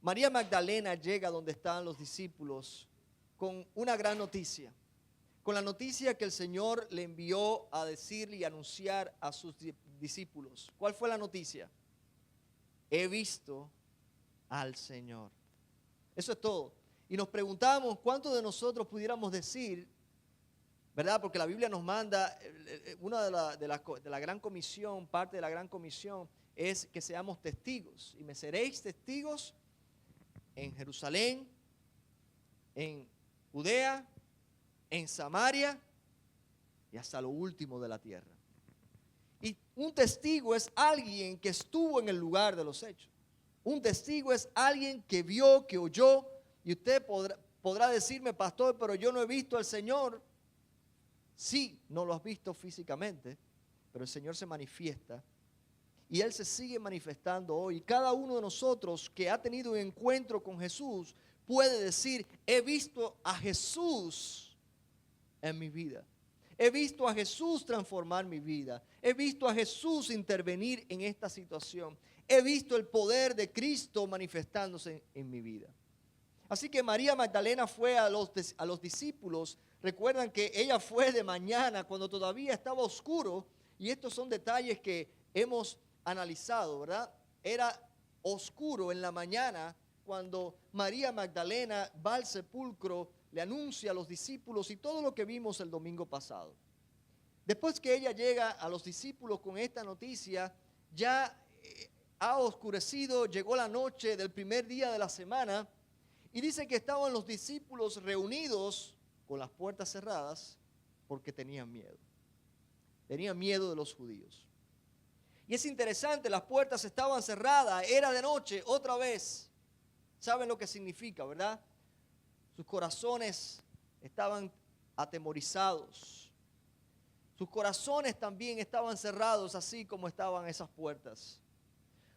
María Magdalena llega donde estaban los discípulos con una gran noticia. Con la noticia que el Señor le envió a decirle y anunciar a sus discípulos. ¿Cuál fue la noticia? He visto al Señor. Eso es todo. Y nos preguntamos cuántos de nosotros pudiéramos decir, ¿verdad? Porque la Biblia nos manda, una de la gran comisión, parte de la gran comisión es que seamos testigos. Y me seréis testigos en Jerusalén, en Judea, en Samaria y hasta lo último de la tierra. Y un testigo es alguien que estuvo en el lugar de los hechos. Un testigo es alguien que vio, que oyó. Y usted podrá decirme, pastor, pero yo no he visto al Señor. Sí, no lo has visto físicamente, pero el Señor se manifiesta. Y Él se sigue manifestando hoy. Cada uno de nosotros que ha tenido un encuentro con Jesús puede decir, he visto a Jesús en mi vida. He visto a Jesús transformar mi vida. He visto a Jesús intervenir en esta situación. He visto el poder de Cristo manifestándose en mi vida. Así que María Magdalena fue a los discípulos. Recuerdan que ella fue de mañana cuando todavía estaba oscuro. Y estos son detalles que hemos analizado, ¿verdad? Era oscuro en la mañana cuando María Magdalena va al sepulcro, le anuncia a los discípulos y todo lo que vimos el domingo pasado. Después que ella llega a los discípulos con esta noticia, ya ha oscurecido, llegó la noche del primer día de la semana y dice que estaban los discípulos reunidos con las puertas cerradas porque tenían miedo. Tenían miedo de los judíos. Y es interesante, las puertas estaban cerradas, era de noche, otra vez. ¿Saben lo que significa, verdad? Sus corazones estaban atemorizados. Sus corazones también estaban cerrados, así como estaban esas puertas.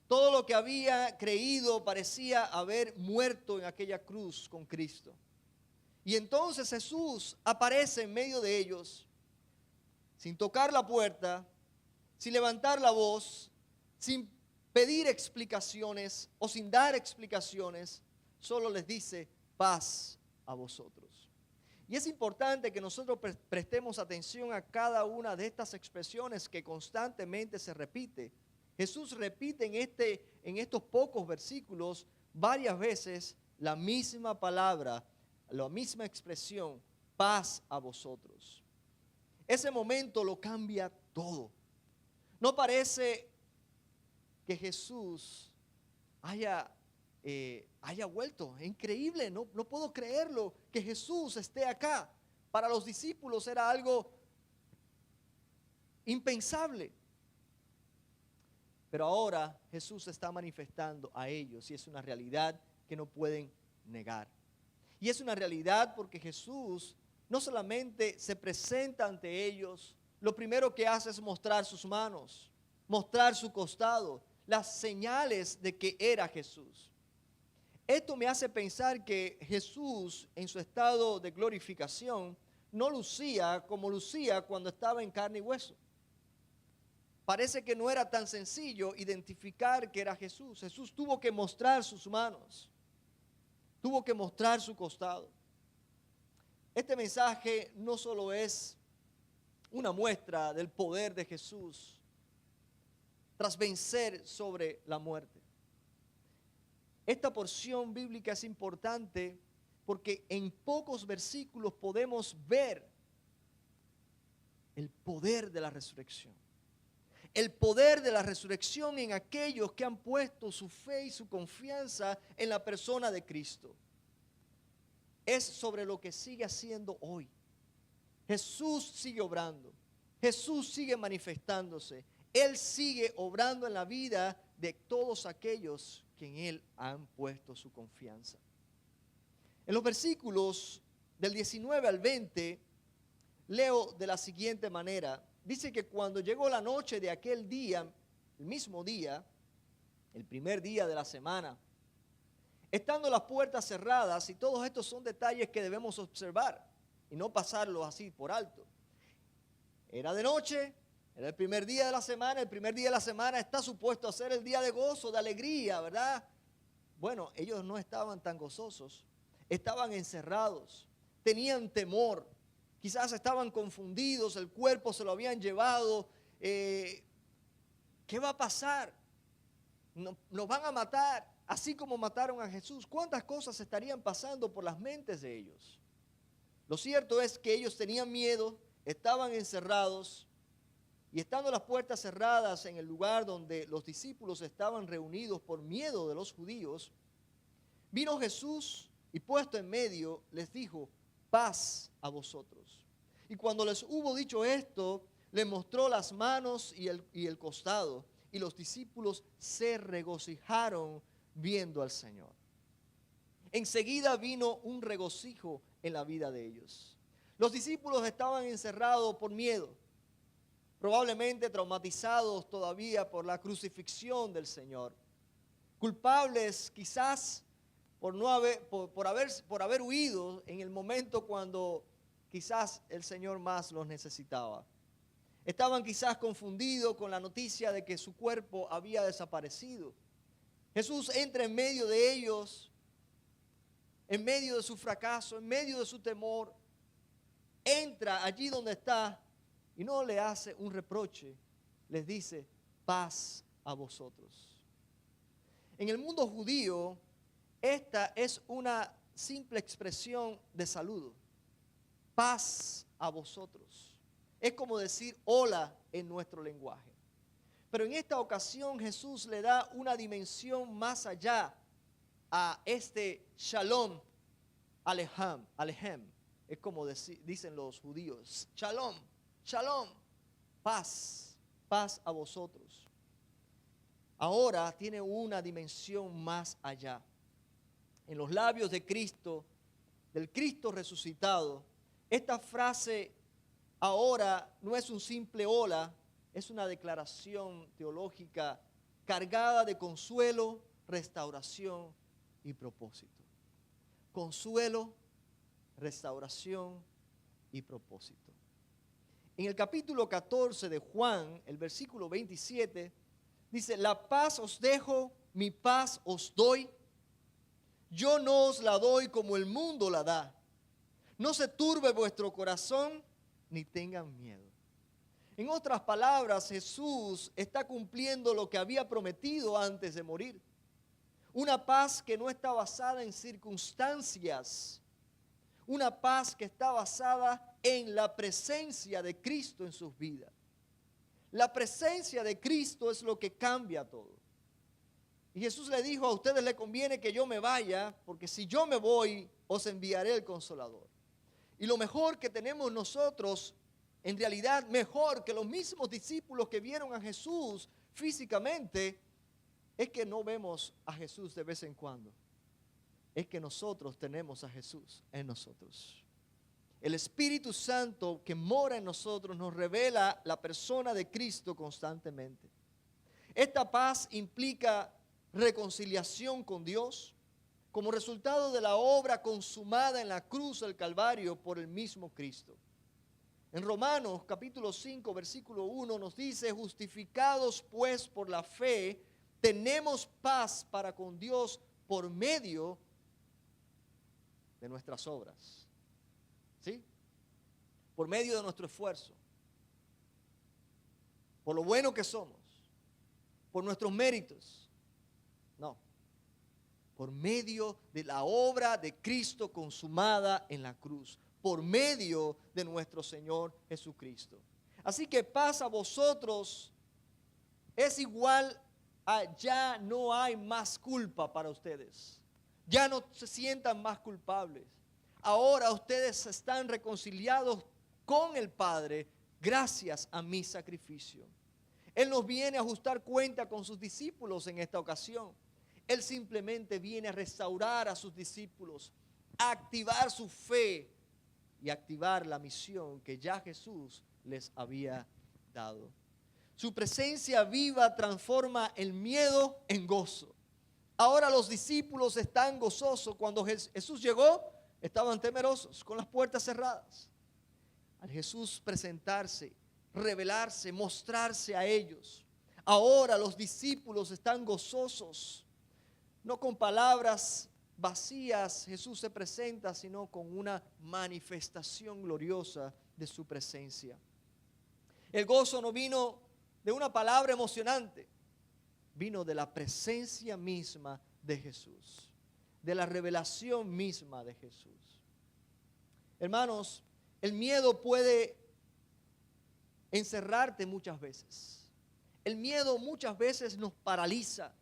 Todo lo que había creído parecía haber muerto en aquella cruz con Cristo. Y entonces Jesús aparece en medio de ellos, sin tocar la puerta, sin levantar la voz, sin pedir explicaciones o sin dar explicaciones, solo les dice paz a vosotros. Y es importante que nosotros prestemos atención a cada una de estas expresiones que constantemente se repite. Jesús repite en estos pocos versículos varias veces la misma palabra, la misma expresión, paz a vosotros. Ese momento lo cambia todo. No parece que Jesús haya vuelto. Es increíble, no puedo creerlo que Jesús esté acá. Para los discípulos era algo impensable. Pero ahora Jesús se está manifestando a ellos y es una realidad que no pueden negar. Y es una realidad porque Jesús no solamente se presenta ante ellos, lo primero que hace es mostrar sus manos, mostrar su costado, las señales de que era Jesús. Esto me hace pensar que Jesús en su estado de glorificación no lucía como lucía cuando estaba en carne y hueso. Parece que no era tan sencillo identificar que era Jesús. Jesús tuvo que mostrar sus manos, tuvo que mostrar su costado. Este mensaje no solo es una muestra del poder de Jesús tras vencer sobre la muerte. Esta porción bíblica es importante porque en pocos versículos podemos ver el poder de la resurrección. El poder de la resurrección en aquellos que han puesto su fe y su confianza en la persona de Cristo. Es sobre lo que sigue haciendo hoy. Jesús sigue obrando. Jesús sigue manifestándose. Él sigue obrando en la vida de todos aquellos que en Él han puesto su confianza. En los versículos del 19 al 20, leo de la siguiente manera. Dice que cuando llegó la noche de aquel día, el mismo día, el primer día de la semana, estando las puertas cerradas, y todos estos son detalles que debemos observar y no pasarlos así por alto. Era de noche, era el primer día de la semana. El primer día de la semana está supuesto a ser el día de gozo, de alegría, ¿verdad? bueno, ellos no estaban tan gozosos, estaban encerrados, tenían temor, quizás estaban confundidos, el cuerpo se lo habían llevado. ¿Qué va a pasar? Nos van a matar, así como mataron a Jesús. ¿Cuántas cosas estarían pasando por las mentes de ellos? Lo cierto es que ellos tenían miedo, estaban encerrados, y estando las puertas cerradas en el lugar donde los discípulos estaban reunidos por miedo de los judíos, vino Jesús y puesto en medio les dijo: paz a vosotros. Y cuando les hubo dicho esto, les mostró las manos y el costado, y los discípulos se regocijaron viendo al Señor. Enseguida vino un regocijo en la vida de ellos. Los discípulos estaban encerrados por miedo, probablemente traumatizados todavía por la crucifixión del Señor, culpables quizás por haber huido en el momento cuando quizás el Señor más los necesitaba. Estaban quizás confundidos con la noticia de que su cuerpo había desaparecido. Jesús entra en medio de ellos, en medio de su fracaso, en medio de su temor. Entra allí donde está y no le hace un reproche, les dice: paz a vosotros. En el mundo judío, esta es una simple expresión de saludo. Paz a vosotros. Es como decir hola en nuestro lenguaje. Pero en esta ocasión Jesús le da una dimensión más allá a este shalom, alejem. Es como dicen los judíos: shalom, shalom, paz, paz a vosotros. Ahora tiene una dimensión más allá. En los labios de Cristo, del Cristo resucitado, esta frase ahora no es un simple hola, es una declaración teológica cargada de consuelo, restauración y propósito. Consuelo, restauración y propósito. En el capítulo 14 de Juan, el versículo 27, dice: la paz os dejo, mi paz os doy. Yo no os la doy como el mundo la da. No se turbe vuestro corazón, ni tengan miedo. En otras palabras, Jesús está cumpliendo lo que había prometido antes de morir. Una paz que no está basada en circunstancias. Una paz que está basada en la presencia de Cristo en sus vidas. La presencia de Cristo es lo que cambia todo. Y Jesús le dijo: a ustedes les conviene que yo me vaya, porque si yo me voy, os enviaré el Consolador. Y lo mejor que tenemos nosotros, en realidad mejor que los mismos discípulos que vieron a Jesús físicamente, es que no vemos a Jesús de vez en cuando. Es que nosotros tenemos a Jesús en nosotros. El Espíritu Santo que mora en nosotros nos revela la persona de Cristo constantemente. Esta paz implica reconciliación con Dios como resultado de la obra consumada en la cruz del Calvario por el mismo Cristo. En Romanos capítulo 5 versículo 1 nos dice: justificados pues por la fe, tenemos paz para con Dios por medio de nuestras obras. ¿Sí? Por medio de nuestro esfuerzo, por lo bueno que somos, por nuestros méritos. No, por medio de la obra de Cristo consumada en la cruz, por medio de nuestro Señor Jesucristo. Así que paz a vosotros es igual a ya no hay más culpa para ustedes. Ya no se sientan más culpables. Ahora ustedes están reconciliados con el Padre gracias a mi sacrificio. Él nos viene a ajustar cuenta con sus discípulos en esta ocasión. Él simplemente viene a restaurar a sus discípulos, a activar su fe y activar la misión que ya Jesús les había dado. Su presencia viva transforma el miedo en gozo. Ahora los discípulos están gozosos. Cuando Jesús llegó, estaban temerosos, con las puertas cerradas. Al Jesús presentarse, revelarse, mostrarse a ellos, ahora los discípulos están gozosos. No con palabras vacías Jesús se presenta, sino con una manifestación gloriosa de su presencia. El gozo no vino de una palabra emocionante, vino de la presencia misma de Jesús, de la revelación misma de Jesús. Hermanos, el miedo puede encerrarte muchas veces. El miedo muchas veces nos paraliza.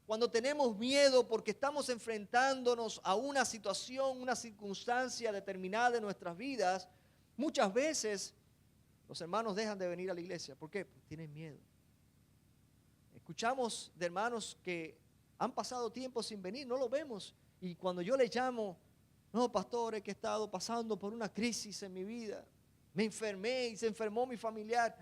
Cuando tenemos miedo porque estamos enfrentándonos a una situación, una circunstancia determinada en nuestras vidas, muchas veces los hermanos dejan de venir a la iglesia. ¿Por qué? Porque tienen miedo. Escuchamos de hermanos que han pasado tiempo sin venir, no lo vemos. Y cuando yo les llamo, no, pastor, es que he estado pasando por una crisis en mi vida. Me enfermé y se enfermó mi familiar.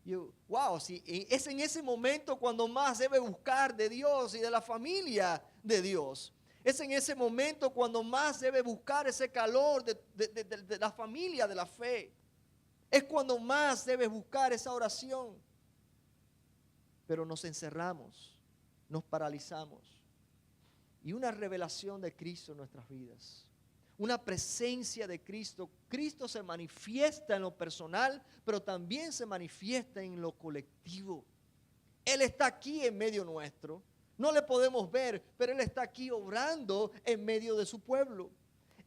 Yo, wow, sí, es en ese momento cuando más debe buscar de Dios y de la familia de Dios. Es en ese momento cuando más debe buscar ese calor de la familia de la fe. Es cuando más debe buscar esa oración. Pero nos encerramos, nos paralizamos. Y una revelación de Cristo en nuestras vidas. Una presencia de Cristo. Cristo se manifiesta en lo personal, pero también se manifiesta en lo colectivo. Él está aquí en medio nuestro. No le podemos ver, pero Él está aquí obrando en medio de su pueblo.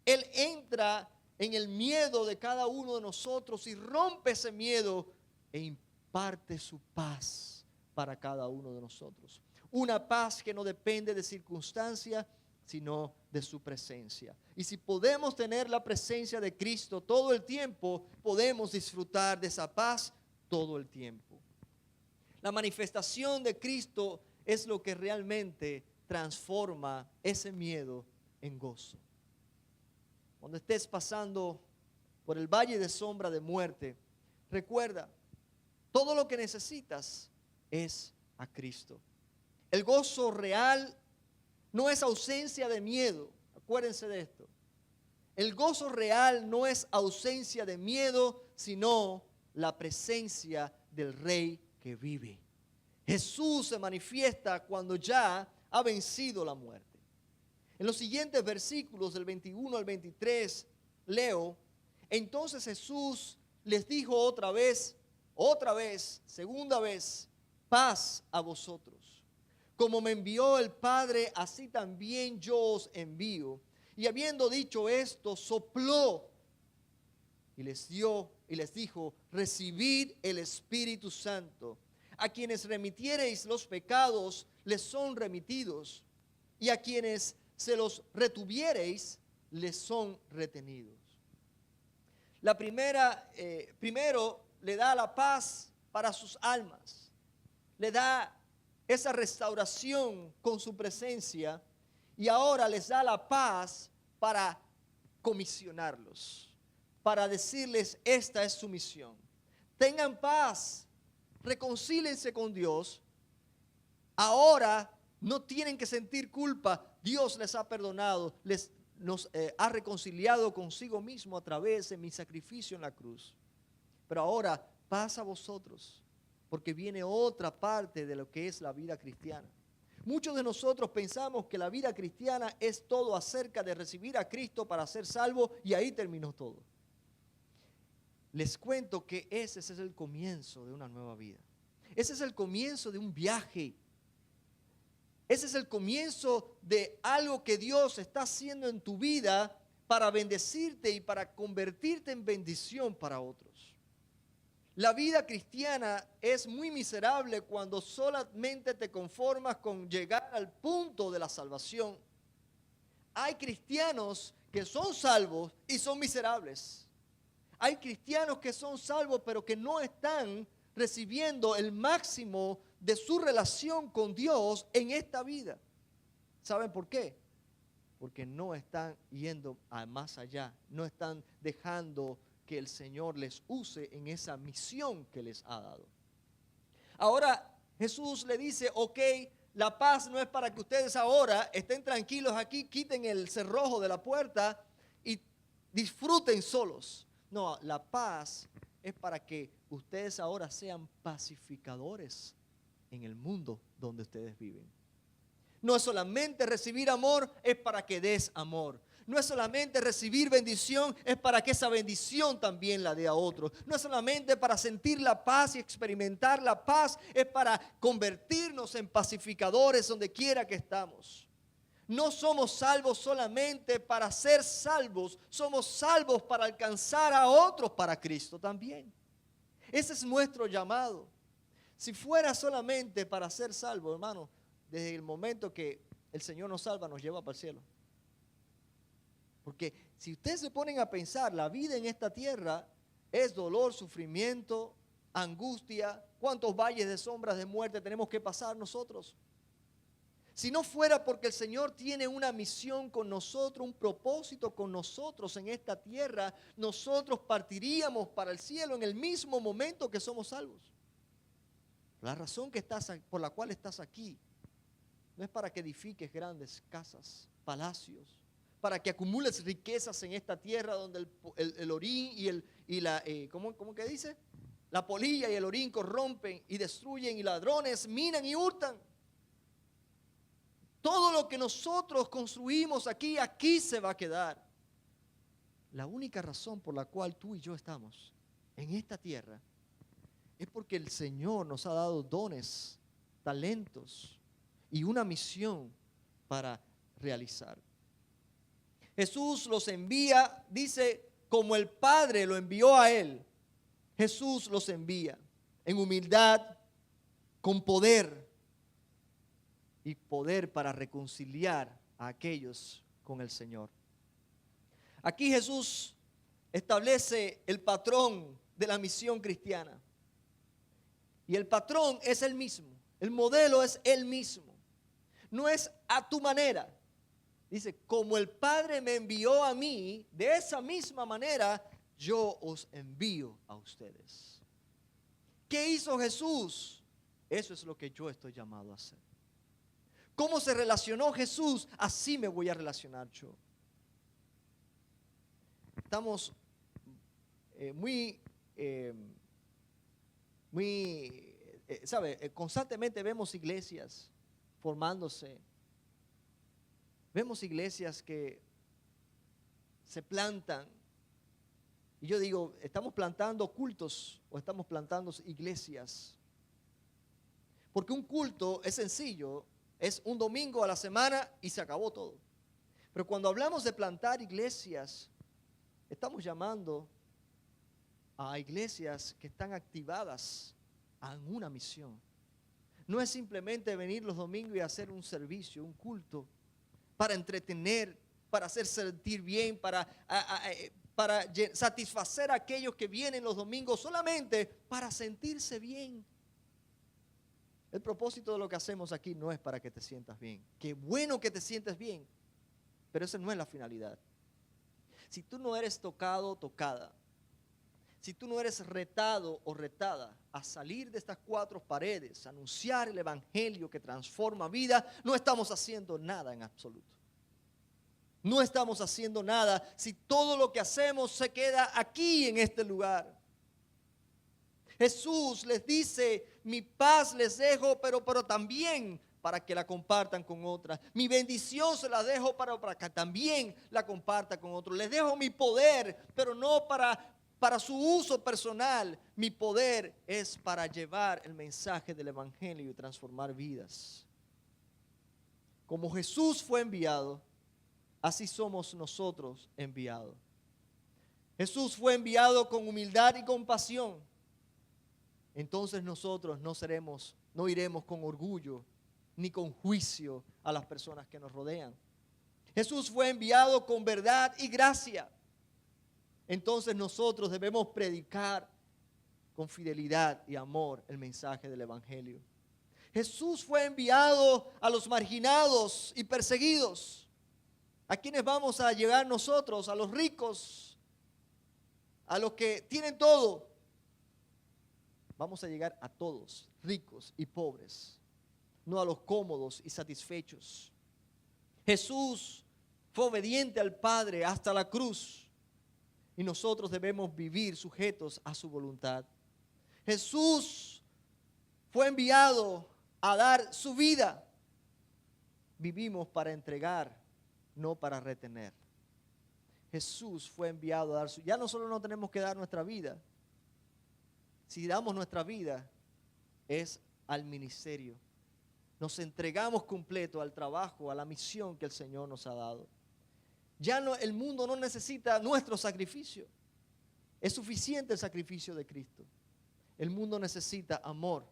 Él entra en el miedo de cada uno de nosotros y rompe ese miedo e imparte su paz para cada uno de nosotros. Una paz que no depende de circunstancias, sino de su presencia. Y si podemos tener la presencia de Cristo todo el tiempo, podemos disfrutar de esa paz todo el tiempo. La manifestación de Cristo es lo que realmente transforma ese miedo en gozo. Cuando estés pasando por el valle de sombra de muerte, recuerda, todo lo que necesitas es a Cristo. El gozo real no es ausencia de miedo. Acuérdense de esto. El gozo real no es ausencia de miedo, sino la presencia del Rey que vive. Jesús se manifiesta cuando ya ha vencido la muerte. En los siguientes versículos del 21 al 23 leo, entonces Jesús les dijo otra vez, segunda vez, paz a vosotros. Como me envió el Padre, así también yo os envío. Y habiendo dicho esto, sopló y les dijo, recibid el Espíritu Santo. A quienes remitiereis los pecados, les son remitidos. Y a quienes se los retuviereis, les son retenidos. Primero le da la paz para sus almas. Le da esa restauración con su presencia y ahora les da la paz para comisionarlos, para decirles esta es su misión. Tengan paz, reconcílense con Dios. Ahora no tienen que sentir culpa. Dios les ha perdonado, nos ha reconciliado consigo mismo a través de mi sacrificio en la cruz. Pero ahora paz a vosotros, porque viene otra parte de lo que es la vida cristiana. Muchos de nosotros pensamos que la vida cristiana es todo acerca de recibir a Cristo para ser salvo y ahí terminó todo. Les cuento que ese es el comienzo de una nueva vida. Ese es el comienzo de un viaje. Ese es el comienzo de algo que Dios está haciendo en tu vida para bendecirte y para convertirte en bendición para otros. La vida cristiana es muy miserable cuando solamente te conformas con llegar al punto de la salvación. Hay cristianos que son salvos y son miserables. Hay cristianos que son salvos pero que no están recibiendo el máximo de su relación con Dios en esta vida. ¿Saben por qué? Porque no están yendo a más allá, no están dejando que el Señor les use en esa misión que les ha dado. Ahora Jesús le dice, ok, la paz no es para que ustedes ahora estén tranquilos aquí, quiten el cerrojo de la puerta y disfruten solos. No, la paz es para que ustedes ahora sean pacificadores en el mundo donde ustedes viven. No es solamente recibir amor, es para que des amor. No es solamente recibir bendición, es para que esa bendición también la dé a otros. No es solamente para sentir la paz y experimentar la paz, es para convertirnos en pacificadores donde quiera que estamos. No somos salvos solamente para ser salvos, somos salvos para alcanzar a otros para Cristo también. Ese es nuestro llamado. Si fuera solamente para ser salvo, hermano, desde el momento que el Señor nos salva, nos lleva para el cielo. Porque si ustedes se ponen a pensar, la vida en esta tierra es dolor, sufrimiento, angustia. ¿Cuántos valles de sombras de muerte tenemos que pasar nosotros? Si no fuera porque el Señor tiene una misión con nosotros, un propósito con nosotros en esta tierra, nosotros partiríamos para el cielo en el mismo momento que somos salvos. La razón por la cual estás aquí no es para que edifiques grandes casas, palacios, para que acumules riquezas en esta tierra donde el orín ¿cómo que dice? La polilla y el orín corrompen y destruyen y ladrones minan y hurtan. Todo lo que nosotros construimos aquí se va a quedar. La única razón por la cual tú y yo estamos en esta tierra es porque el Señor nos ha dado dones, talentos y una misión para realizar. Jesús los envía, dice, como el Padre lo envió a Él. Jesús los envía en humildad, con poder y poder para reconciliar a aquellos con el Señor. Aquí Jesús establece el patrón de la misión cristiana. Y el patrón es el mismo, el modelo es el mismo. No es a tu manera. Dice, como el Padre me envió a mí, de esa misma manera yo os envío a ustedes. ¿Qué hizo Jesús? Eso es lo que yo estoy llamado a hacer. ¿Cómo se relacionó Jesús? Así me voy a relacionar yo. Estamos constantemente vemos iglesias formándose. Vemos iglesias que se plantan. Y yo digo, ¿estamos plantando cultos o estamos plantando iglesias? Porque un culto es sencillo, es un domingo a la semana y se acabó todo. Pero cuando hablamos de plantar iglesias, estamos llamando a iglesias que están activadas en una misión. No es simplemente venir los domingos y hacer un servicio, un culto, para entretener, para hacer sentir bien, para satisfacer a aquellos que vienen los domingos solamente para sentirse bien. El propósito de lo que hacemos aquí no es para que te sientas bien. Qué bueno que te sientes bien, pero esa no es la finalidad. Si tú no eres tocado o tocada, si tú no eres retado o retada a salir de estas cuatro paredes, a anunciar el evangelio que transforma vida, no estamos haciendo nada en absoluto. No estamos haciendo nada si todo lo que hacemos se queda aquí en este lugar. Jesús les dice, mi paz les dejo, pero también para que la compartan con otras. Mi bendición se la dejo para que también la compartan con otros. Les dejo mi poder, pero no para su uso personal. Mi poder es para llevar el mensaje del evangelio y transformar vidas. Como Jesús fue enviado, así somos nosotros enviados. Jesús fue enviado con humildad y compasión. Entonces nosotros no iremos con orgullo ni con juicio a las personas que nos rodean. Jesús fue enviado con verdad y gracia. Entonces nosotros debemos predicar con fidelidad y amor el mensaje del evangelio. Jesús fue enviado a los marginados y perseguidos. ¿A quiénes vamos a llegar nosotros? A los ricos, a los que tienen todo. Vamos a llegar a todos, ricos y pobres, no a los cómodos y satisfechos. Jesús fue obediente al Padre hasta la cruz y nosotros debemos vivir sujetos a su voluntad. Jesús fue enviado a dar su vida vivimos para entregar, no para retener. Jesús fue enviado a dar su... Ya nosotros no tenemos que dar nuestra vida. Si damos nuestra vida, es al ministerio. Nos entregamos completo al trabajo, a la misión que el Señor nos ha dado. Ya no, el mundo no necesita nuestro sacrificio. Es suficiente el sacrificio de Cristo. El mundo necesita amor.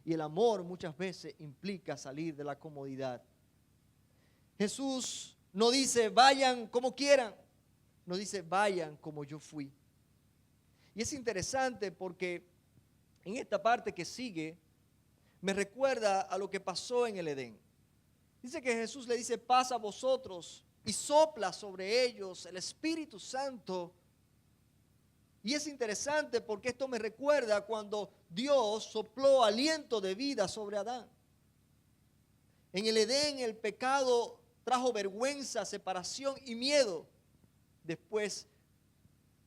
Y el amor muchas veces implica salir de la comodidad. Jesús no dice vayan como quieran. No dice vayan como yo fui. Y es interesante porque en esta parte que sigue me recuerda a lo que pasó en el Edén. Dice que Jesús le dice pasa a vosotros y sopla sobre ellos el Espíritu Santo. Y es interesante porque esto me recuerda cuando Dios sopló aliento de vida sobre Adán. En el Edén el pecado trajo vergüenza, separación y miedo. Después,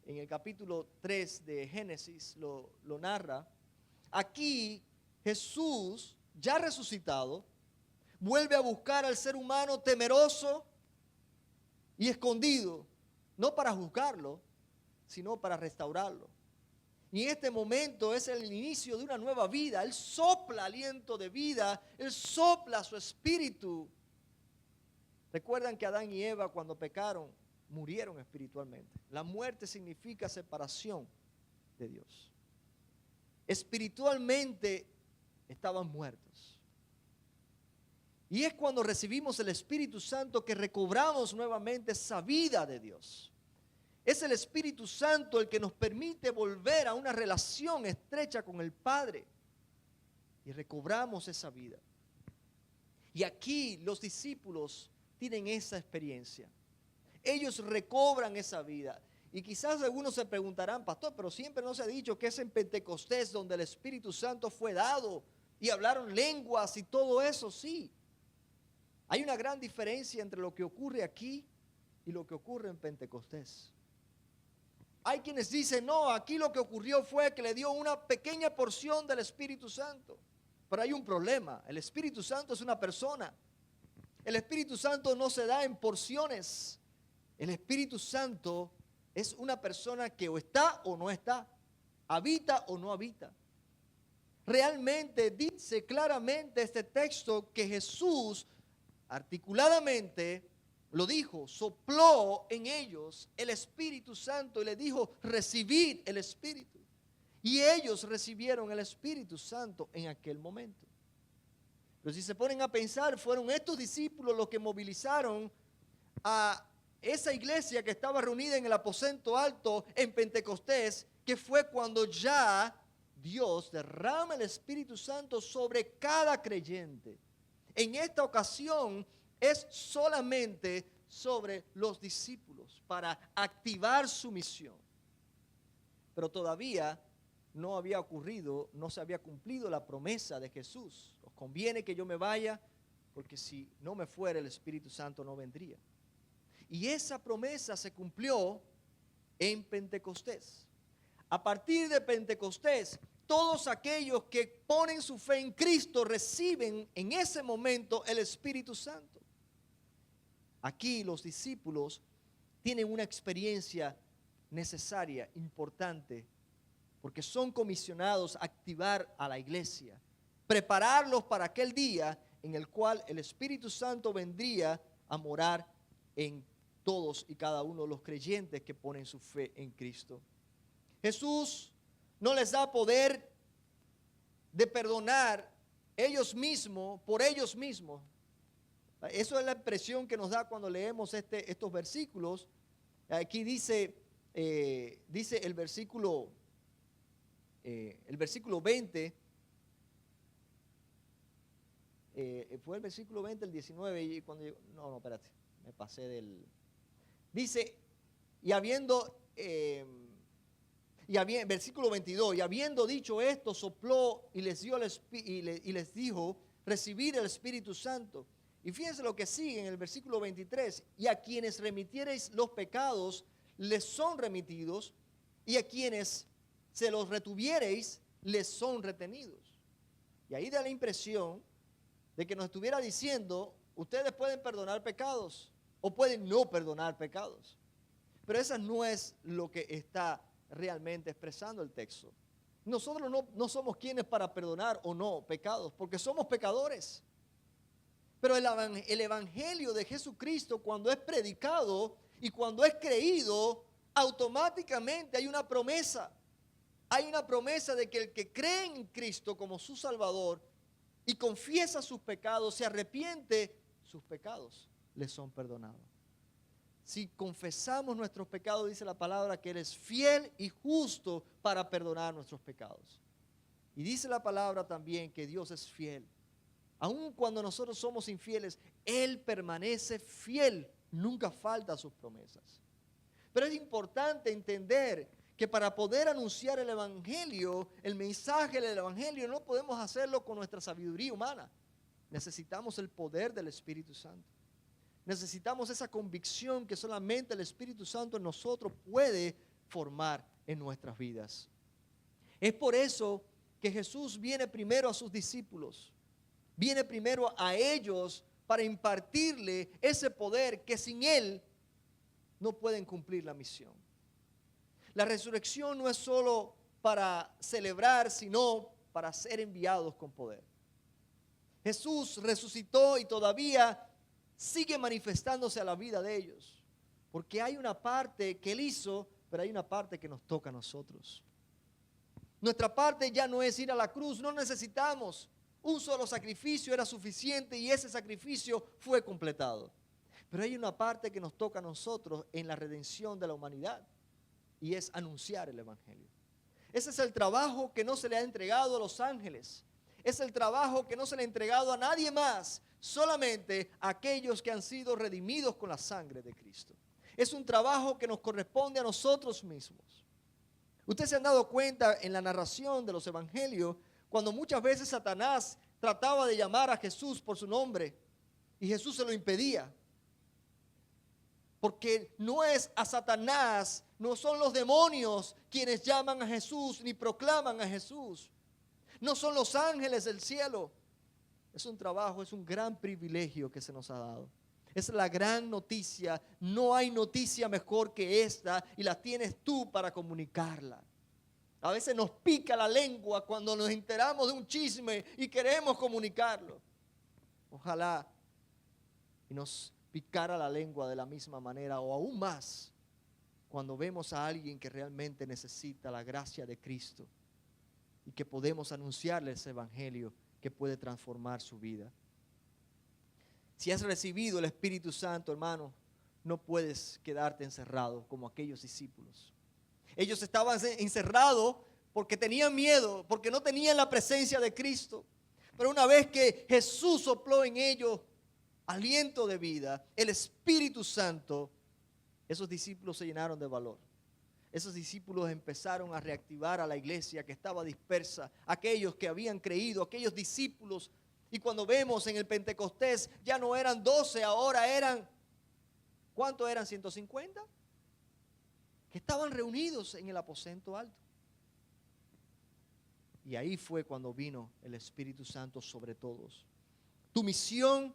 en el capítulo 3 de Génesis lo narra. Aquí Jesús, ya resucitado, vuelve a buscar al ser humano temeroso y escondido, no para juzgarlo, sino para restaurarlo. Y en este momento es el inicio de una nueva vida. Él sopla aliento de vida, Él sopla su espíritu. Recuerdan que Adán y Eva cuando pecaron, murieron espiritualmente. La muerte significa separación de Dios. Espiritualmente estaban muertos. Y es cuando recibimos el Espíritu Santo que recobramos nuevamente esa vida de Dios. Es el Espíritu Santo el que nos permite volver a una relación estrecha con el Padre. Y recobramos esa vida. Y aquí los discípulos tienen esa experiencia. Ellos recobran esa vida. Y quizás algunos se preguntarán, pastor, pero siempre nos ha dicho que es en Pentecostés donde el Espíritu Santo fue dado y hablaron lenguas y todo eso, sí. Hay una gran diferencia entre lo que ocurre aquí y lo que ocurre en Pentecostés. Hay quienes dicen, no, aquí lo que ocurrió fue que le dio una pequeña porción del Espíritu Santo. Pero hay un problema, el Espíritu Santo es una persona. El Espíritu Santo no se da en porciones. El Espíritu Santo es una persona que o está o no está, habita o no habita. Realmente dice claramente este texto que Jesús articuladamente lo dijo, sopló en ellos el Espíritu Santo y le dijo, recibid el Espíritu. Y ellos recibieron el Espíritu Santo en aquel momento. Pero si se ponen a pensar, fueron estos discípulos los que movilizaron a esa iglesia que estaba reunida en el aposento alto en Pentecostés, que fue cuando ya Dios derrama el Espíritu Santo sobre cada creyente. En esta ocasión es solamente sobre los discípulos para activar su misión. Pero todavía no había ocurrido, no se había cumplido la promesa de Jesús. Os conviene que yo me vaya, porque si no me fuera el Espíritu Santo no vendría. Y esa promesa se cumplió en Pentecostés. A partir de Pentecostés, todos aquellos que ponen su fe en Cristo reciben en ese momento el Espíritu Santo. Aquí los discípulos tienen una experiencia necesaria, importante, porque son comisionados a activar a la iglesia, prepararlos para aquel día en el cual el Espíritu Santo vendría a morar en todos y cada uno de los creyentes que ponen su fe en Cristo. Jesús no les da poder de perdonar ellos mismos, por ellos mismos. Eso es la impresión que nos da cuando leemos estos versículos. Aquí dice el versículo 20, fue el versículo 20, el 19, y cuando yo, no, espérate, me pasé del... Dice, versículo 22, y habiendo dicho esto, sopló y les dijo, recibid el Espíritu Santo. Y fíjense lo que sigue en el versículo 23, y a quienes remitiereis los pecados, les son remitidos, y a quienes se los retuviereis, les son retenidos. Y ahí da la impresión de que nos estuviera diciendo, ustedes pueden perdonar pecados o pueden no perdonar pecados. Pero eso no es lo que está realmente expresando el texto. Nosotros no somos quienes para perdonar o no pecados, porque somos pecadores. Pero el evangelio de Jesucristo, cuando es predicado y cuando es creído, automáticamente hay una promesa. Hay una promesa de que el que cree en Cristo como su Salvador y confiesa sus pecados, se arrepiente, sus pecados le son perdonados. Si confesamos nuestros pecados, dice la palabra que Él es fiel y justo para perdonar nuestros pecados. Y dice la palabra también que Dios es fiel. Aun cuando nosotros somos infieles, Él permanece fiel, nunca falta a sus promesas. Pero es importante entender que para poder anunciar el evangelio, el mensaje del evangelio, no podemos hacerlo con nuestra sabiduría humana. Necesitamos el poder del Espíritu Santo. Necesitamos esa convicción que solamente el Espíritu Santo en nosotros puede formar en nuestras vidas. Es por eso que Jesús viene primero a sus discípulos. Viene primero a ellos para impartirle ese poder que sin Él no pueden cumplir la misión. La resurrección no es solo para celebrar, sino para ser enviados con poder. Jesús resucitó y todavía sigue manifestándose a la vida de ellos. Porque hay una parte que Él hizo, pero hay una parte que nos toca a nosotros. Nuestra parte ya no es ir a la cruz, no necesitamos. Un solo sacrificio era suficiente y ese sacrificio fue completado. Pero hay una parte que nos toca a nosotros en la redención de la humanidad y es anunciar el evangelio. Ese es el trabajo que no se le ha entregado a los ángeles. Es el trabajo que no se le ha entregado a nadie más, solamente a aquellos que han sido redimidos con la sangre de Cristo. Es un trabajo que nos corresponde a nosotros mismos. Ustedes se han dado cuenta en la narración de los evangelios cuando muchas veces Satanás trataba de llamar a Jesús por su nombre y Jesús se lo impedía. Porque no es a Satanás, no son los demonios quienes llaman a Jesús ni proclaman a Jesús. No son los ángeles del cielo. Es un trabajo, es un gran privilegio que se nos ha dado. Es la gran noticia. No hay noticia mejor que esta y la tienes tú para comunicarla. A veces nos pica la lengua cuando nos enteramos de un chisme y queremos comunicarlo. Ojalá y nos picara la lengua de la misma manera o aún más cuando vemos a alguien que realmente necesita la gracia de Cristo y que podemos anunciarle ese evangelio que puede transformar su vida. Si has recibido el Espíritu Santo, hermano, no puedes quedarte encerrado como aquellos discípulos. Ellos estaban encerrados porque tenían miedo, porque no tenían la presencia de Cristo. Pero una vez que Jesús sopló en ellos aliento de vida, el Espíritu Santo, esos discípulos se llenaron de valor. Esos discípulos empezaron a reactivar a la iglesia que estaba dispersa, aquellos que habían creído, aquellos discípulos. Y cuando vemos en el Pentecostés, ya no eran 12, ahora eran, ¿cuántos eran? 150. Que estaban reunidos en el aposento alto. Y ahí fue cuando vino el Espíritu Santo sobre todos. Tu misión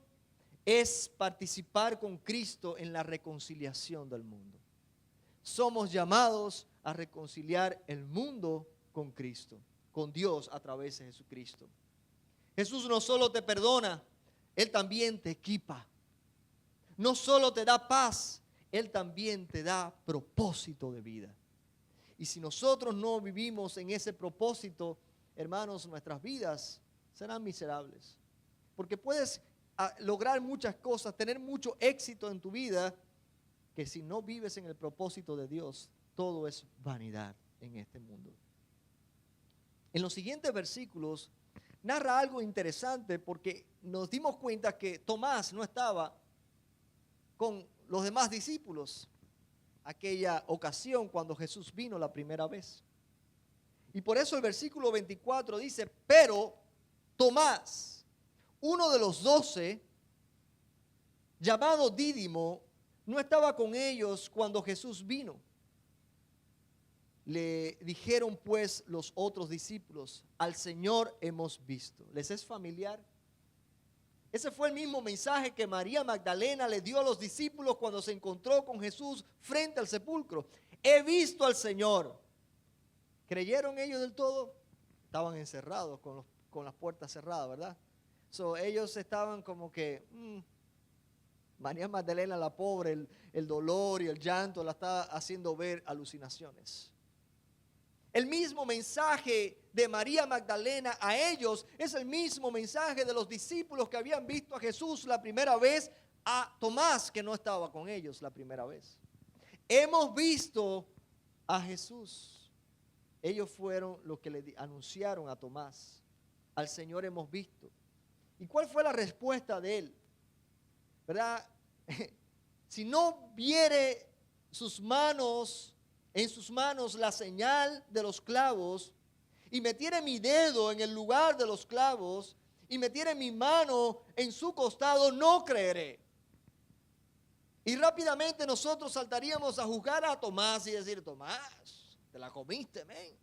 es participar con Cristo en la reconciliación del mundo. Somos llamados a reconciliar el mundo con Cristo, con Dios a través de Jesucristo. Jesús no solo te perdona, Él también te equipa. No solo te da paz, Él también te da propósito de vida. Y si nosotros no vivimos en ese propósito, hermanos, nuestras vidas serán miserables. Porque puedes lograr muchas cosas, tener mucho éxito en tu vida, que si no vives en el propósito de Dios, todo es vanidad en este mundo. En los siguientes versículos narra algo interesante porque nos dimos cuenta que Tomás no estaba con los demás discípulos aquella ocasión cuando Jesús vino la primera vez. Y por eso el versículo 24 dice, pero Tomás, uno de los 12, llamado Dídimo, no estaba con ellos cuando Jesús vino. Le dijeron pues los otros discípulos, al Señor hemos visto. ¿Les es familiar? Ese fue el mismo mensaje que María Magdalena le dio a los discípulos cuando se encontró con Jesús frente al sepulcro. He visto al Señor. ¿Creyeron ellos del todo? Estaban encerrados con las puertas cerradas, ¿verdad? Ellos estaban como que, María Magdalena, la pobre, el dolor y el llanto la está haciendo ver alucinaciones. El mismo mensaje de María Magdalena a ellos es el mismo mensaje de los discípulos que habían visto a Jesús la primera vez, a Tomás, que no estaba con ellos la primera vez. Hemos visto a Jesús. Ellos fueron los que le anunciaron a Tomás: al Señor hemos visto. ¿Y cuál fue la respuesta de él? ¿Verdad? Si no viere en sus manos la señal de los clavos, y metiere mi dedo en el lugar de los clavos, y metiere mi mano en su costado, no creeré. Y rápidamente nosotros saltaríamos a juzgar a Tomás y decir: Tomás, te la comiste, men.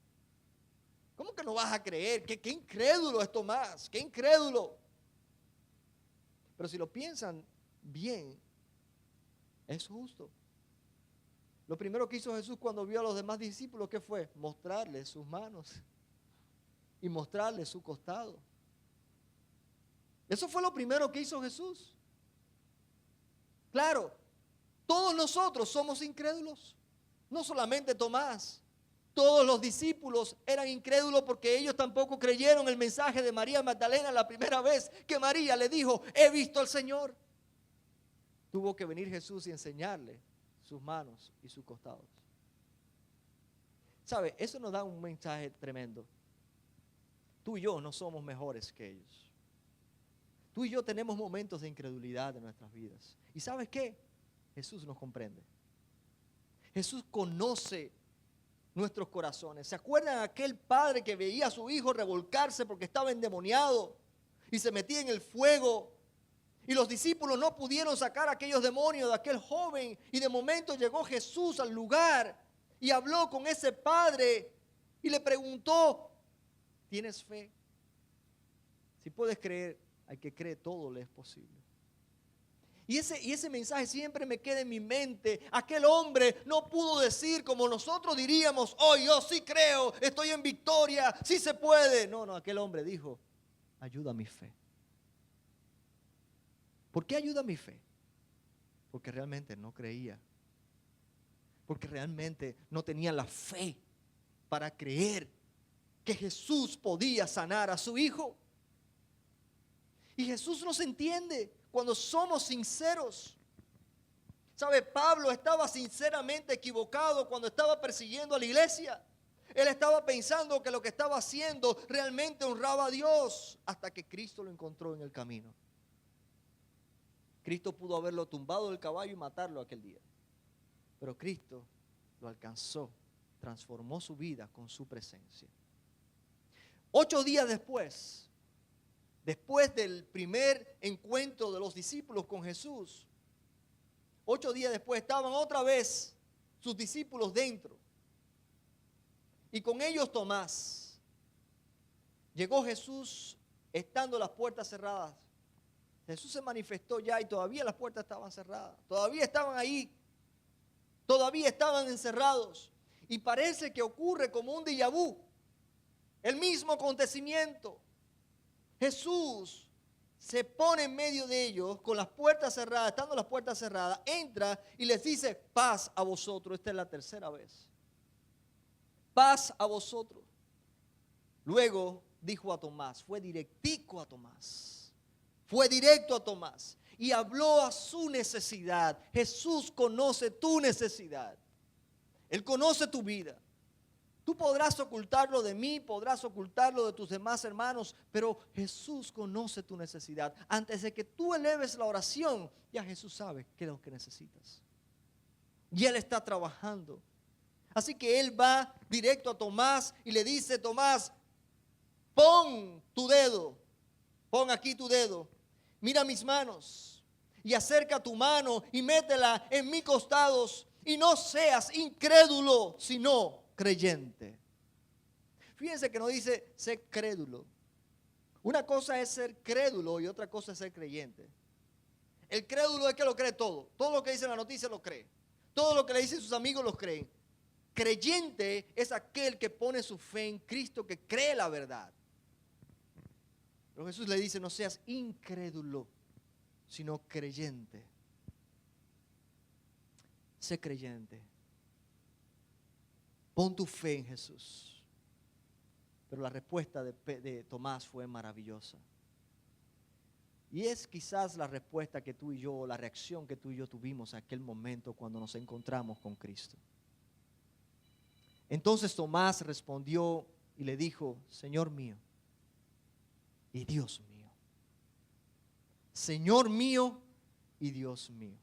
¿Cómo que no vas a creer? ¿Qué incrédulo es Tomás? ¡Qué incrédulo! Pero si lo piensan bien, es justo. Lo primero que hizo Jesús cuando vio a los demás discípulos, ¿qué fue? Mostrarles sus manos y mostrarles su costado. Eso fue lo primero que hizo Jesús. Claro, todos nosotros somos incrédulos, no solamente Tomás. Todos los discípulos eran incrédulos porque ellos tampoco creyeron el mensaje de María Magdalena la primera vez que María le dijo: he visto al Señor. Tuvo que venir Jesús y enseñarle sus manos y sus costados. ¿Sabe? Eso nos da un mensaje tremendo. Tú y yo no somos mejores que ellos. Tú y yo tenemos momentos de incredulidad en nuestras vidas. ¿Y sabes qué? Jesús nos comprende. Jesús conoce nuestros corazones. ¿Se acuerdan de aquel padre que veía a su hijo revolcarse porque estaba endemoniado y se metía en el fuego? Y los discípulos no pudieron sacar a aquellos demonios de aquel joven. Y de momento llegó Jesús al lugar y habló con ese padre y le preguntó: ¿tienes fe? Si puedes creer, al que cree todo le es posible. Y ese mensaje siempre me queda en mi mente. Aquel hombre no pudo decir como nosotros diríamos: oh, yo sí creo, estoy en victoria, sí se puede. No, aquel hombre dijo: ayuda a mi fe. ¿Por qué ayuda a mi fe? Porque realmente no creía. Porque realmente no tenía la fe para creer que Jesús podía sanar a su hijo. Y Jesús nos entiende cuando somos sinceros. ¿Sabe? Pablo estaba sinceramente equivocado cuando estaba persiguiendo a la iglesia. Él estaba pensando que lo que estaba haciendo realmente honraba a Dios, hasta que Cristo lo encontró en el camino. Cristo pudo haberlo tumbado del caballo y matarlo aquel día. Pero Cristo lo alcanzó, transformó su vida con su presencia. 8 días después del primer encuentro de los discípulos con Jesús, 8 días después estaban otra vez sus discípulos dentro. Y con ellos Tomás. Llegó Jesús estando las puertas cerradas. Jesús se manifestó ya y todavía las puertas estaban cerradas. Todavía estaban ahí. Todavía estaban encerrados. Y parece que ocurre como un déjà vu. El mismo acontecimiento. Jesús se pone en medio de ellos con las puertas cerradas, estando las puertas cerradas, entra y les dice: paz a vosotros. Esta es la tercera vez. Paz a vosotros. Luego dijo a Tomás, fue directico a Tomás. Fue directo a Tomás y habló a su necesidad. Jesús conoce tu necesidad. Él conoce tu vida. Tú podrás ocultarlo de mí, podrás ocultarlo de tus demás hermanos, pero Jesús conoce tu necesidad. Antes de que tú eleves la oración, ya Jesús sabe qué es lo que necesitas. Y Él está trabajando. Así que Él va directo a Tomás y le dice: Tomás, pon tu dedo, pon aquí tu dedo. Mira mis manos y acerca tu mano y métela en mis costados y no seas incrédulo, sino creyente. Fíjense que no dice sé crédulo Una cosa es ser crédulo y otra cosa es ser creyente. El crédulo es que lo cree todo. Todo lo que dice la noticia lo cree. Todo lo que le dicen sus amigos lo creen. Creyente es aquel que pone su fe en Cristo, que cree la verdad. Pero Jesús le dice, no seas incrédulo, sino creyente. Sé creyente. Pon tu fe en Jesús. Pero la respuesta de Tomás fue maravillosa. Y es quizás la respuesta que tú y yo, la reacción que tú y yo tuvimos en aquel momento cuando nos encontramos con Cristo. Entonces Tomás respondió y le dijo, Señor mío y Dios mío. Señor mío y Dios mío.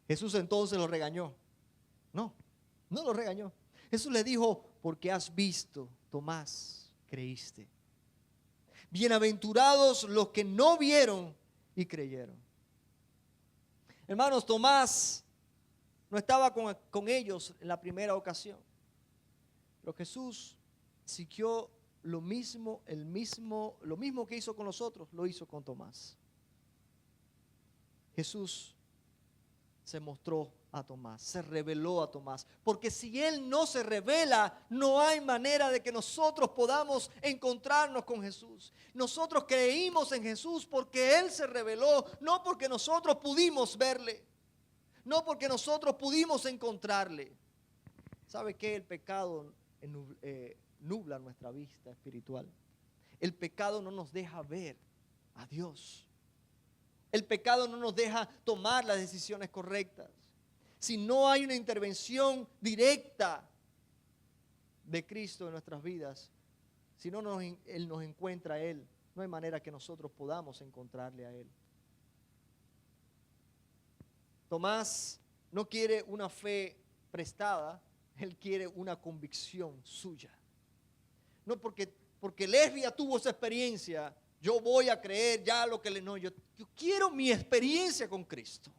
Jesús entonces lo regañó. No lo regañó. Jesús le dijo, porque has visto, Tomás, creíste. Bienaventurados los que no vieron y creyeron. Hermanos, Tomás no estaba con ellos en la primera ocasión. Pero Jesús siguió lo mismo que hizo con nosotros, lo hizo con Tomás. Jesús se mostró a Tomás, se reveló a Tomás, porque si Él no se revela, no hay manera de que nosotros podamos encontrarnos con Jesús. Nosotros creímos en Jesús porque Él se reveló, no porque nosotros pudimos verle, no porque nosotros pudimos encontrarle. ¿Sabe qué? El pecado nubla nuestra vista espiritual. El pecado no nos deja ver a Dios. El pecado no nos deja tomar las decisiones correctas. Si no hay una intervención directa de Cristo en nuestras vidas, si no Él nos encuentra a Él, no hay manera que nosotros podamos encontrarle a Él. Tomás no quiere una fe prestada, él quiere una convicción suya. No porque Lesbia tuvo esa experiencia, yo voy a creer ya lo que le... No, yo quiero mi experiencia con Cristo.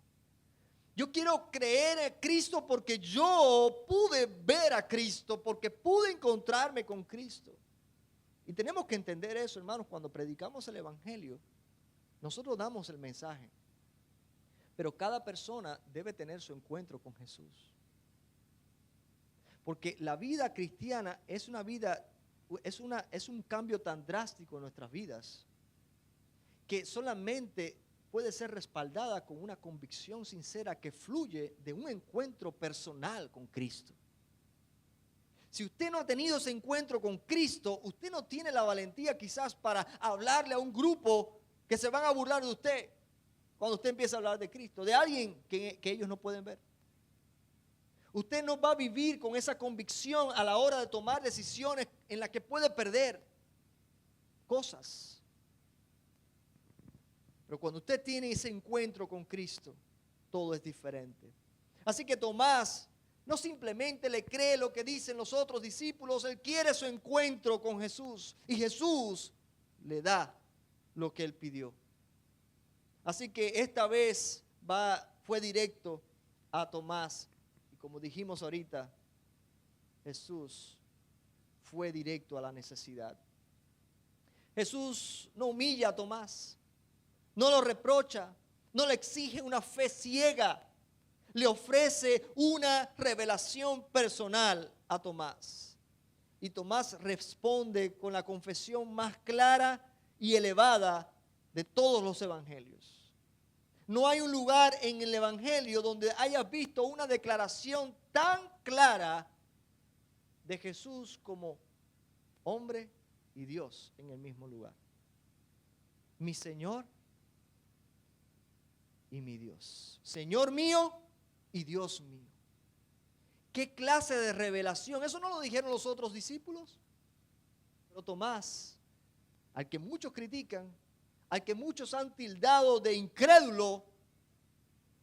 Yo quiero creer en Cristo porque yo pude ver a Cristo, porque pude encontrarme con Cristo. Y tenemos que entender eso, hermanos, cuando predicamos el Evangelio, nosotros damos el mensaje. Pero cada persona debe tener su encuentro con Jesús. Porque la vida cristiana es un cambio tan drástico en nuestras vidas que solamente puede ser respaldada con una convicción sincera que fluye de un encuentro personal con Cristo. Si usted no ha tenido ese encuentro con Cristo, usted no tiene la valentía quizás para hablarle a un grupo que se van a burlar de usted cuando usted empieza a hablar de Cristo, de alguien que ellos no pueden ver. Usted no va a vivir con esa convicción a la hora de tomar decisiones en las que puede perder cosas. Pero cuando usted tiene ese encuentro con Cristo, todo es diferente. Así que Tomás no simplemente le cree lo que dicen los otros discípulos, él quiere su encuentro con Jesús y Jesús le da lo que él pidió. Así que esta vez fue directo a Tomás. Como dijimos ahorita, Jesús fue directo a la necesidad. Jesús no humilla a Tomás, no lo reprocha, no le exige una fe ciega, le ofrece una revelación personal a Tomás. Y Tomás responde con la confesión más clara y elevada de todos los evangelios. No hay un lugar en el Evangelio donde hayas visto una declaración tan clara de Jesús como hombre y Dios en el mismo lugar. Mi Señor y mi Dios. Señor mío y Dios mío. ¿Qué clase de revelación? Eso no lo dijeron los otros discípulos. Pero Tomás, al que muchos critican, al que muchos han tildado de incrédulo,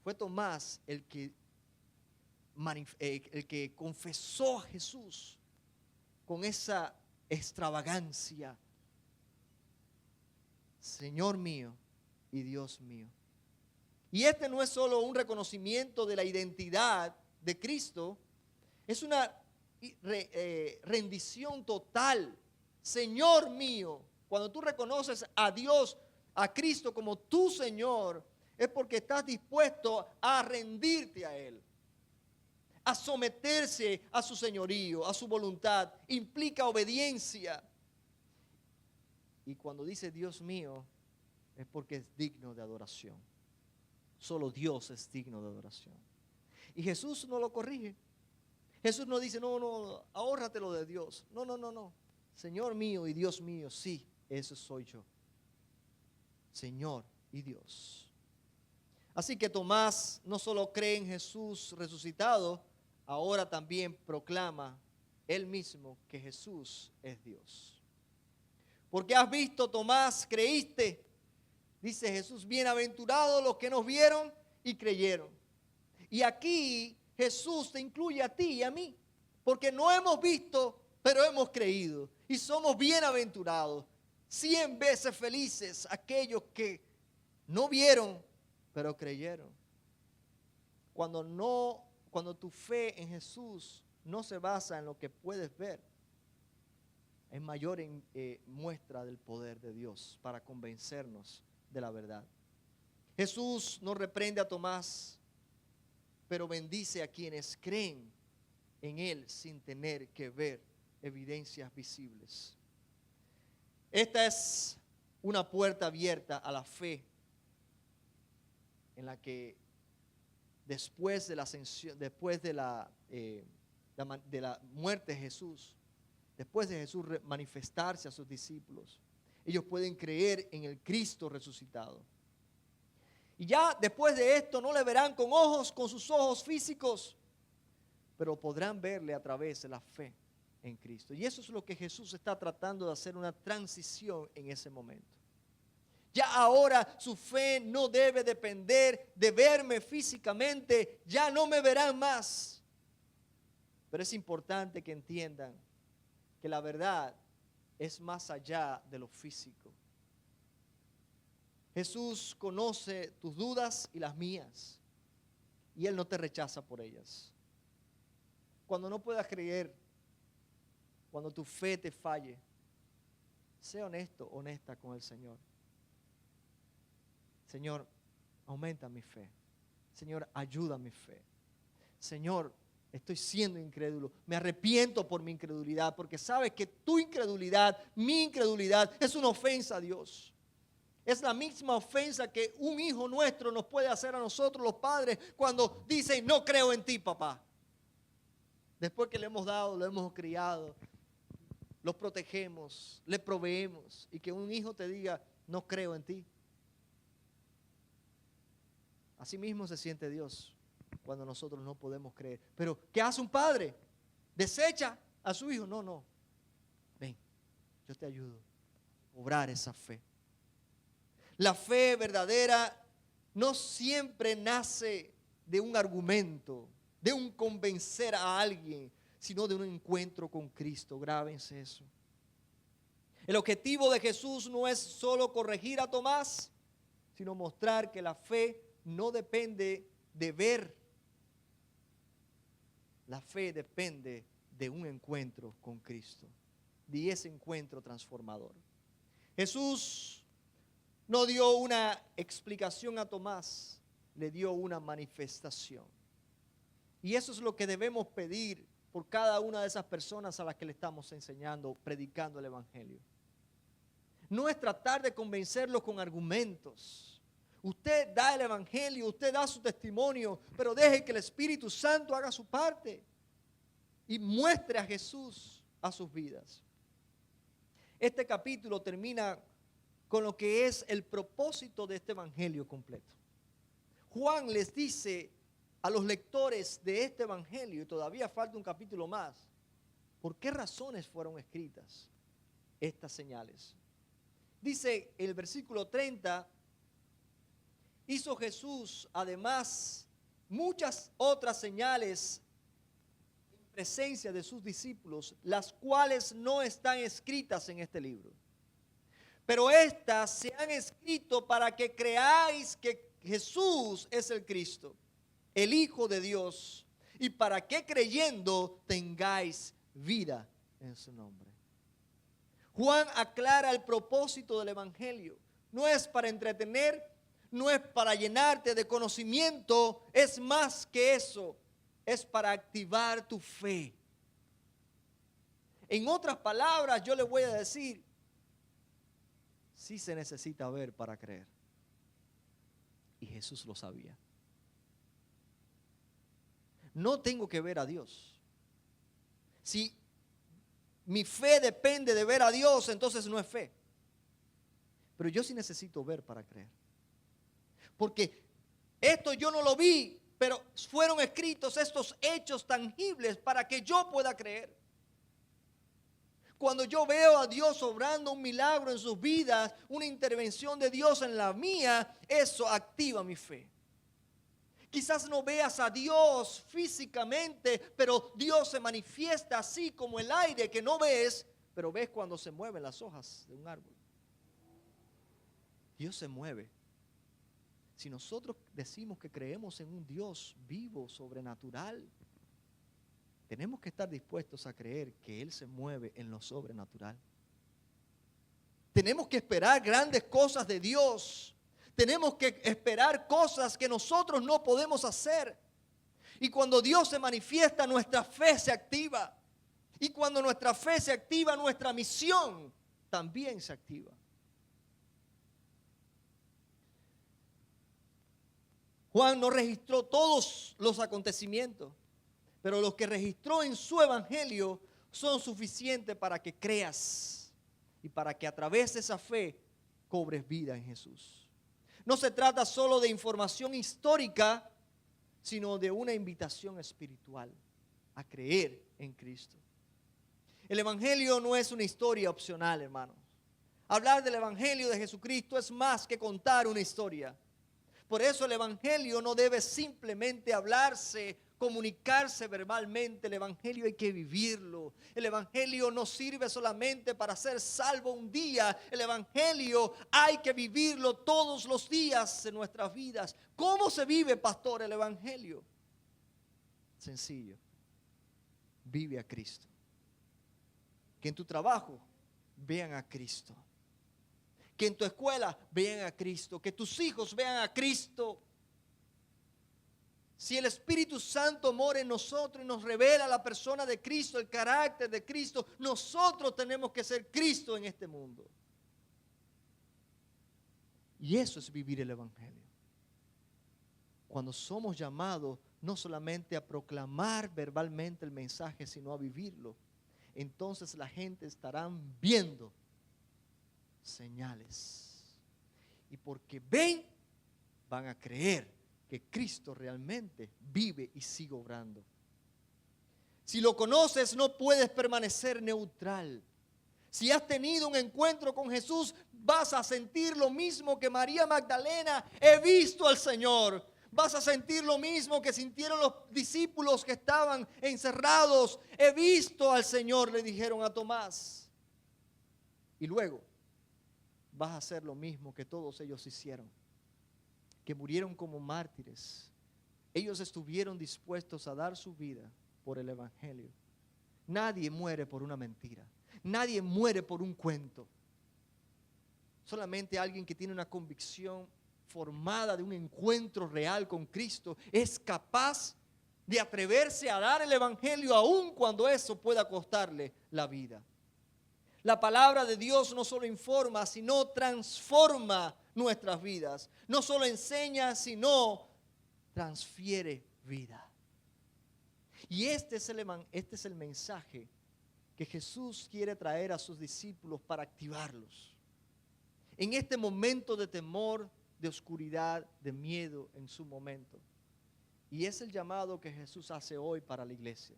fue Tomás el que confesó a Jesús con esa extravagancia. Señor mío y Dios mío. Y este no es solo un reconocimiento de la identidad de Cristo, es una rendición total. Señor mío, Cuando tú reconoces a Dios, a Cristo como tu Señor, es porque estás dispuesto a rendirte a Él, a someterse a su señorío, a su voluntad. Implica obediencia. Y cuando dice Dios mío, es porque es digno de adoración. Solo Dios es digno de adoración. Y Jesús no lo corrige. Jesús no dice, no, ahórratelo de Dios. No. Señor mío y Dios mío, sí, eso soy yo. Señor y Dios. Así que Tomás no solo cree en Jesús resucitado, ahora también proclama él mismo que Jesús es Dios. Porque has visto, Tomás, creíste. Dice Jesús, bienaventurados los que nos vieron y creyeron. Y aquí Jesús te incluye a ti y a mí, porque no hemos visto, pero hemos creído. Y somos bienaventurados, 100 veces felices aquellos que no vieron, pero creyeron. Cuando tu fe en Jesús no se basa en lo que puedes ver, es mayor muestra del poder de Dios para convencernos de la verdad. Jesús no reprende a Tomás, pero bendice a quienes creen en Él sin tener que ver evidencias visibles. Esta es una puerta abierta a la fe en la que después de la ascensión, después de la muerte de Jesús, después de Jesús manifestarse a sus discípulos, ellos pueden creer en el Cristo resucitado. Y ya después de esto no le verán con sus ojos físicos, pero podrán verle a través de la fe en Cristo. Y eso es lo que Jesús está tratando de hacer, una transición en ese momento. Ya ahora su fe no debe depender de verme físicamente, ya no me verán más. Pero es importante que entiendan que la verdad es más allá de lo físico. Jesús conoce tus dudas y las mías, y Él no te rechaza por ellas. Cuando no puedas creer, cuando tu fe te falle, sé honesto, honesta con el Señor. Señor, aumenta mi fe. Señor, ayuda mi fe. Señor, estoy siendo incrédulo. Me arrepiento por mi incredulidad, porque sabes que tu incredulidad, mi incredulidad, es una ofensa a Dios. Es la misma ofensa que un hijo nuestro nos puede hacer a nosotros los padres cuando dicen, no creo en ti, papá. Después que le hemos dado, lo hemos criado, los protegemos, le proveemos, y que un hijo te diga, no creo en ti. Así mismo se siente Dios cuando nosotros no podemos creer. Pero ¿qué hace un padre? ¿Desecha a su hijo? No. Ven, yo te ayudo a obrar esa fe. La fe verdadera no siempre nace de un argumento, de un convencer a alguien, sino de un encuentro con Cristo. Grábense eso. El objetivo de Jesús no es solo corregir a Tomás, sino mostrar que la fe no depende de ver. La fe depende de un encuentro con Cristo, de ese encuentro transformador. Jesús no dio una explicación a Tomás, le dio una manifestación. Y eso es lo que debemos pedir por cada una de esas personas a las que le estamos enseñando, predicando el Evangelio. No es tratar de convencerlos con argumentos. Usted da el Evangelio, usted da su testimonio, pero deje que el Espíritu Santo haga su parte y muestre a Jesús a sus vidas. Este capítulo termina con lo que es el propósito de este Evangelio completo. Juan les dice a los lectores de este Evangelio, y todavía falta un capítulo más, ¿por qué razones fueron escritas estas señales? Dice el versículo 30, hizo Jesús además muchas otras señales en presencia de sus discípulos, las cuales no están escritas en este libro. Pero estas se han escrito para que creáis que Jesús es el Cristo, el Hijo de Dios, y para que creyendo tengáis vida en su nombre. Juan aclara el propósito del Evangelio. No es para entretener, no es para llenarte de conocimiento, es más que eso, es para activar tu fe. En otras palabras, yo le voy a decir, sí se necesita ver para creer. Y Jesús lo sabía. No tengo que ver a Dios. Si mi fe depende de ver a Dios, entonces no es fe. Pero yo sí necesito ver para creer. Porque esto yo no lo vi, pero fueron escritos estos hechos tangibles para que yo pueda creer. Cuando yo veo a Dios obrando un milagro en sus vidas, una intervención de Dios en la mía, eso activa mi fe. Quizás no veas a Dios físicamente, pero Dios se manifiesta así como el aire que no ves, pero ves cuando se mueven las hojas de un árbol. Dios se mueve. Si nosotros decimos que creemos en un Dios vivo, sobrenatural, tenemos que estar dispuestos a creer que Él se mueve en lo sobrenatural. Tenemos que esperar grandes cosas de Dios. Tenemos que esperar cosas que nosotros no podemos hacer. Y cuando Dios se manifiesta, nuestra fe se activa. Y cuando nuestra fe se activa, nuestra misión también se activa. Juan no registró todos los acontecimientos, pero los que registró en su evangelio son suficientes para que creas y para que a través de esa fe cobres vida en Jesús. No se trata solo de información histórica, sino de una invitación espiritual a creer en Cristo. El evangelio no es una historia opcional, hermanos. Hablar del evangelio de Jesucristo es más que contar una historia. Por eso el evangelio no debe simplemente hablarse, comunicarse verbalmente. El evangelio hay que vivirlo. El evangelio no sirve solamente para ser salvo un día. El evangelio hay que vivirlo todos los días de nuestras vidas. ¿Cómo se vive, pastor, el evangelio? Sencillo. Vive a Cristo. Que en tu trabajo vean a Cristo. Que en tu escuela vean a Cristo. Que tus hijos vean a Cristo. Si el Espíritu Santo mora en nosotros y nos revela la persona de Cristo, el carácter de Cristo, nosotros tenemos que ser Cristo en este mundo. Y eso es vivir el evangelio. Cuando somos llamados no solamente a proclamar verbalmente el mensaje, sino a vivirlo, entonces la gente estará viendo señales. Y porque ven, van a creer que Cristo realmente vive y sigue obrando. Si lo conoces, no puedes permanecer neutral. Si has tenido un encuentro con Jesús, vas a sentir lo mismo que María Magdalena. He visto al Señor. Vas a sentir lo mismo que sintieron los discípulos que estaban encerrados. He visto al Señor, le dijeron a Tomás. Y luego vas a hacer lo mismo que todos ellos hicieron, que murieron como mártires. Ellos estuvieron dispuestos a dar su vida por el evangelio. Nadie muere por una mentira. Nadie muere por un cuento. Solamente alguien que tiene una convicción formada de un encuentro real con Cristo es capaz de atreverse a dar el evangelio aun cuando eso pueda costarle la vida. La palabra de Dios no solo informa, sino transforma nuestras vidas. No solo enseña, sino transfiere vida. Y este es el mensaje que Jesús quiere traer a sus discípulos para activarlos. En este momento de temor, de oscuridad, de miedo en su momento. Y es el llamado que Jesús hace hoy para la iglesia.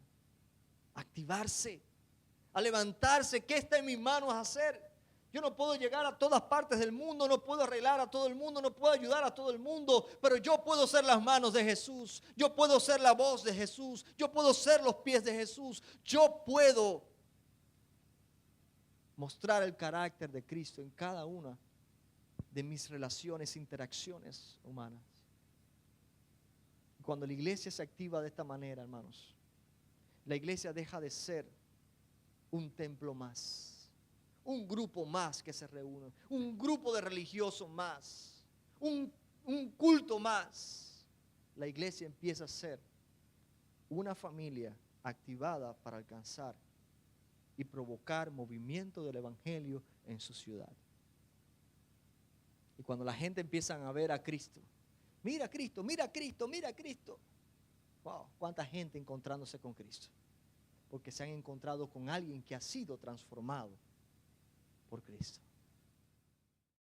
Activarse, a levantarse. ¿Qué está en mis manos hacer? Yo no puedo llegar a todas partes del mundo, no puedo arreglar a todo el mundo, no puedo ayudar a todo el mundo, pero yo puedo ser las manos de Jesús, yo puedo ser la voz de Jesús, yo puedo ser los pies de Jesús, yo puedo mostrar el carácter de Cristo en cada una de mis relaciones, interacciones humanas. Cuando la iglesia se activa de esta manera, hermanos, la iglesia deja de ser un templo más, un grupo más que se reúne, un grupo de religiosos más, un culto más. La iglesia empieza a ser una familia activada para alcanzar y provocar movimiento del evangelio en su ciudad. Y cuando la gente empieza a ver a Cristo, mira a Cristo, mira a Cristo, mira a Cristo. Wow, cuánta gente encontrándose con Cristo. Porque se han encontrado con alguien que ha sido transformado por Cristo.